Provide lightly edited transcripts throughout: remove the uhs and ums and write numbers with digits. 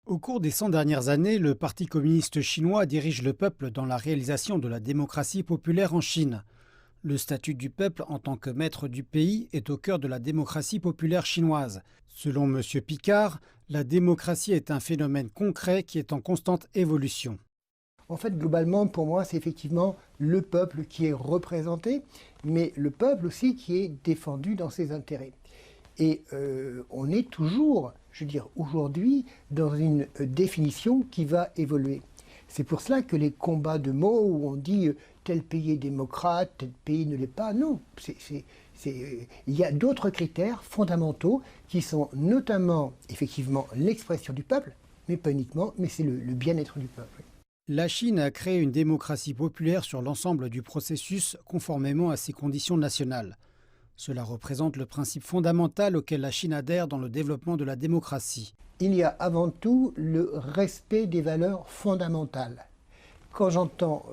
Au cours des 100 dernières années, le Parti communiste chinois dirige le peuple dans la réalisation de la démocratie populaire en Chine. Le statut du peuple en tant que maître du pays est au cœur de la démocratie populaire chinoise. Selon M. Picard, la démocratie est un phénomène concret qui est en constante évolution. En fait, globalement, pour moi, c'est effectivement le peuple qui est représenté, mais le peuple aussi qui est défendu dans ses intérêts. Et on est toujours, je veux dire, aujourd'hui, dans une définition qui va évoluer. C'est pour cela que les combats de mots où on dit tel pays est démocrate, tel pays ne l'est pas, non. Il y a d'autres critères fondamentaux qui sont notamment, effectivement, l'expression du peuple, mais pas uniquement, mais c'est le bien-être du peuple. La Chine a créé une démocratie populaire sur l'ensemble du processus conformément à ses conditions nationales. Cela représente le principe fondamental auquel la Chine adhère dans le développement de la démocratie. Il y a avant tout le respect des valeurs fondamentales. Quand j'entends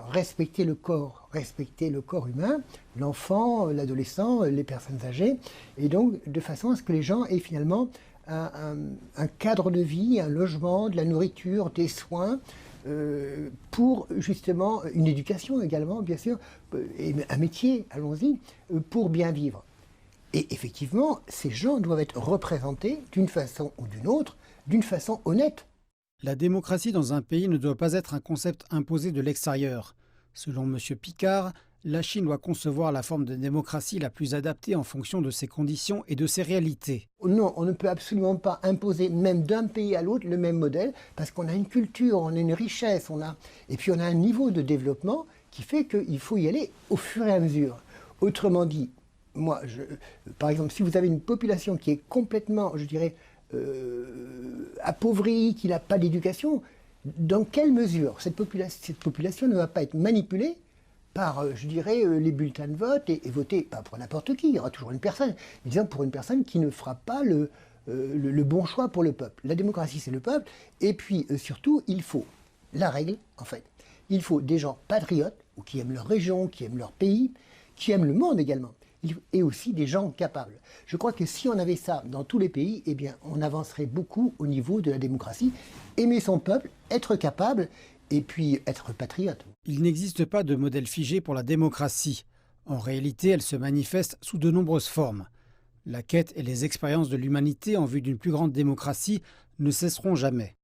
respecter le corps humain, l'enfant, l'adolescent, les personnes âgées, et donc de façon à ce que les gens aient finalement un cadre de vie, un logement, de la nourriture, des soins, pour justement une éducation également, bien sûr, et un métier, allons-y, pour bien vivre. Et effectivement, ces gens doivent être représentés d'une façon ou d'une autre, d'une façon honnête. La démocratie dans un pays ne doit pas être un concept imposé de l'extérieur. Selon M. Picard, la Chine doit concevoir la forme de démocratie la plus adaptée en fonction de ses conditions et de ses réalités. Non, on ne peut absolument pas imposer, même d'un pays à l'autre, le même modèle, parce qu'on a une culture, on a une richesse, et puis on a un niveau de développement qui fait qu'il faut y aller au fur et à mesure. Autrement dit, par exemple, si vous avez une population qui est complètement, je dirais, appauvrie, qui n'a pas d'éducation, dans quelle mesure cette population ne va pas être manipulée par, je dirais, les bulletins de vote et voter, pas pour n'importe qui, il y aura toujours une personne, mais disons pour une personne qui ne fera pas le bon choix pour le peuple. La démocratie, c'est le peuple, et puis surtout, il faut, la règle, en fait, il faut des gens patriotes, ou qui aiment leur région, qui aiment leur pays, qui aiment le monde également, et aussi des gens capables. Je crois que si on avait ça dans tous les pays, eh bien, on avancerait beaucoup au niveau de la démocratie. Aimer son peuple, être capable, et puis être patriote. Il n'existe pas de modèle figé pour la démocratie. En réalité, elle se manifeste sous de nombreuses formes. La quête et les expériences de l'humanité en vue d'une plus grande démocratie ne cesseront jamais.